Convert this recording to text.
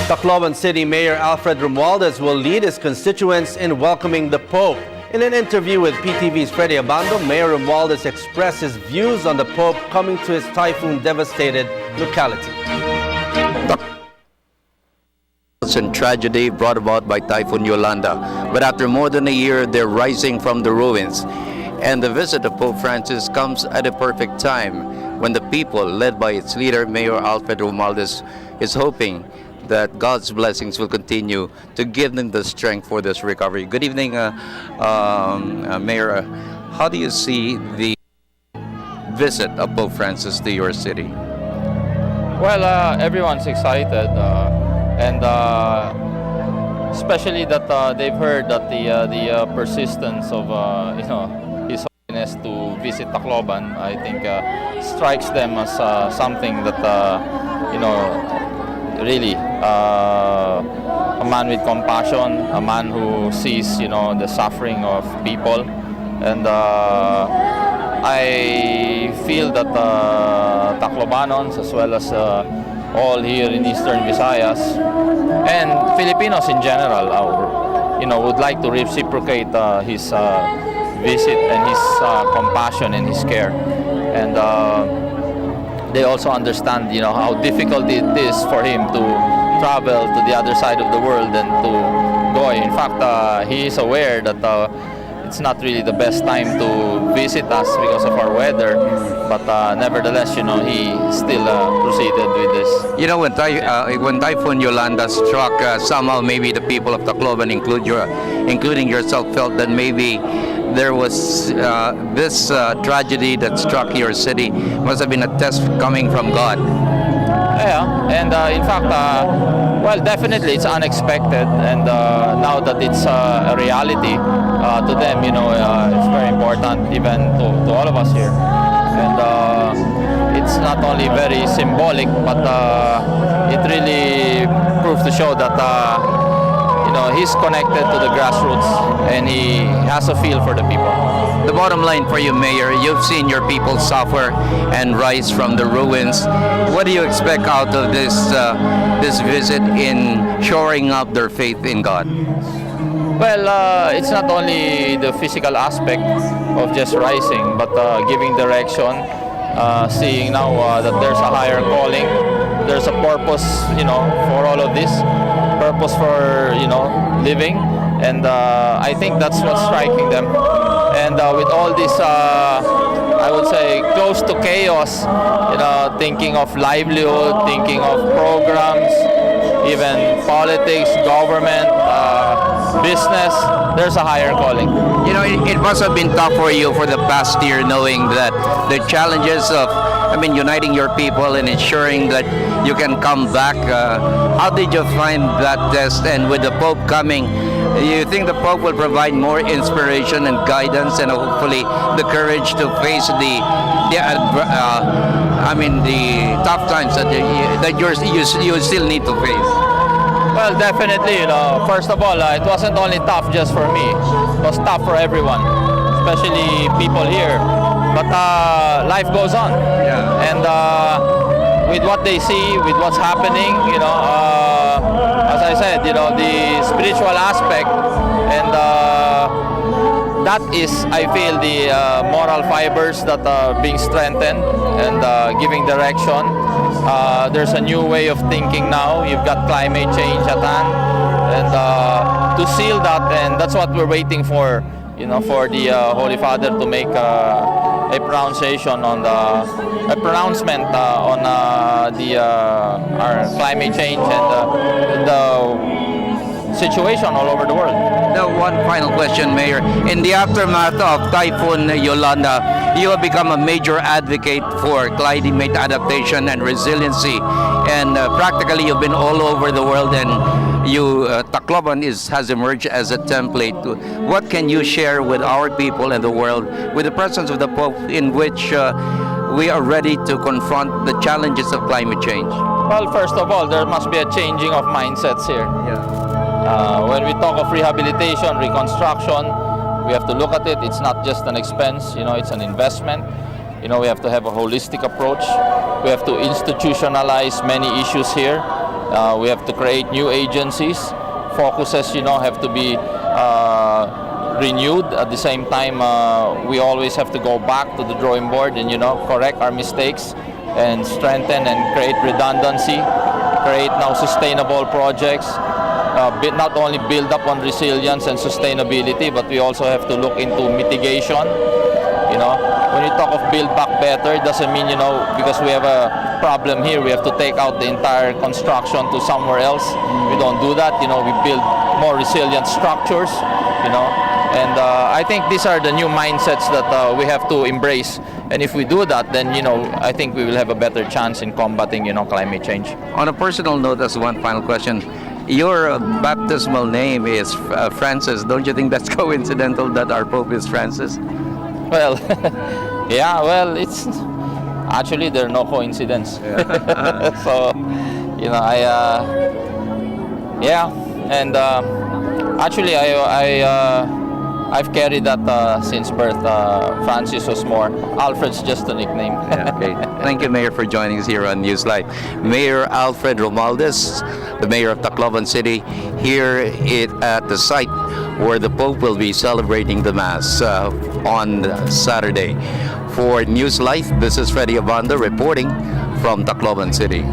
Tacloban City Mayor Alfred Romualdez will lead his constituents in welcoming the Pope. In an interview with PTV's Freddy Abando, Mayor Romualdez expressed his views on the Pope coming to his typhoon-devastated locality. And tragedy brought about by Typhoon Yolanda, but after more than a year, they're rising from the ruins. And the visit of Pope Francis comes at a perfect time when the people, led by its leader, Mayor Alfred Romualdez, is hoping that God's blessings will continue to give them the strength for this recovery. Good evening, Mayor. How do you see the visit of Pope Francis to your city? Well, everyone's excited, and especially that they've heard that the persistence of His Holiness to visit Tacloban, I think, strikes them as something that really a man with compassion, a man who sees the suffering of people, and I feel that Taclobanons as well as all here in Eastern Visayas and Filipinos in general, would like to reciprocate his visit and his compassion and his care, and they also understand, how difficult it is for him to travel to the other side of the world and to go. In fact, he is aware that it's not really the best time to visit us because of our weather, but nevertheless, he still proceeded with this. When Typhoon Yolanda struck, somehow maybe the people of Tacloban, including yourself, felt that maybe there was this tragedy that struck your city must have been a test coming from God. Yeah, and in fact, well, definitely it's unexpected, and now that it's a reality to them, it's very important even to all of us here. And it's not only very symbolic, but it really proves to show that he's connected to the grassroots and he has a feel for the people. The bottom line for you, Mayor, you've seen your people suffer and rise from the ruins. What do you expect out of this visit in shoring up their faith in God? Well, it's not only the physical aspect of just rising, but giving direction, seeing now that there's a higher calling, there's a purpose, for all of this, purpose for, living, and I think that's what's striking them. And with all this, I would say, close to chaos, thinking of livelihood, thinking of programs, even politics, government, business, there's a higher calling. It must have been tough for you for the past year, knowing that the challenges of, uniting your people and ensuring that you can come back. How did you find that test? And with the Pope coming, you think the Pope will provide more inspiration and guidance and hopefully the courage to face the tough times that you still need to face? Well, definitely, first of all, it wasn't only tough just for me. It was tough for everyone, especially people here. But life goes on. Yeah. And with what they see, with what's happening, as I said, the spiritual aspect, and that is, I feel, the moral fibers that are being strengthened and giving direction. There's a new way of thinking now. You've got climate change at hand, and to seal that, and that's what we're waiting for, for the Holy Father to make a pronouncement on our climate change and the situation all over the world. Now, one final question, Mayor. In the aftermath of Typhoon Yolanda, you have become a major advocate for climate adaptation and resiliency, and practically you've been all over the world, and Tacloban has emerged as a template. What can you share with our people and the world with the presence of the Pope, in which we are ready to confront the challenges of climate change? Well, first of all, there must be a changing of mindsets here. Yeah. When we talk of rehabilitation, reconstruction, we have to look at it. It's not just an expense, it's an investment. We have to have a holistic approach. We have to institutionalize many issues here. We have to create new agencies. Focuses, have to be renewed. At the same time, we always have to go back to the drawing board and, correct our mistakes and strengthen and create redundancy, create now sustainable projects. Not only build up on resilience and sustainability, but we also have to look into mitigation. When you talk of build back better, it doesn't mean, because we have a problem here, we have to take out the entire construction to somewhere else. We don't do that. We build more resilient structures, and I think these are the new mindsets that we have to embrace. And if we do that, then, I think we will have a better chance in combating, climate change. On a personal note, as one final question, your baptismal name is Francis. Don't you think that's coincidental that our Pope is Francis? Well, yeah, it's actually there are no coincidence. Yeah. So, actually I've carried that since birth. Francis was more. Alfred's just a nickname. Yeah, okay. Thank you, Mayor, for joining us here on NewsLife. Mayor Alfred Romualdez, the Mayor of Tacloban City, here at the site where the Pope will be celebrating the Mass on Saturday. For NewsLife, this is RadyoBisyon reporting from Tacloban City.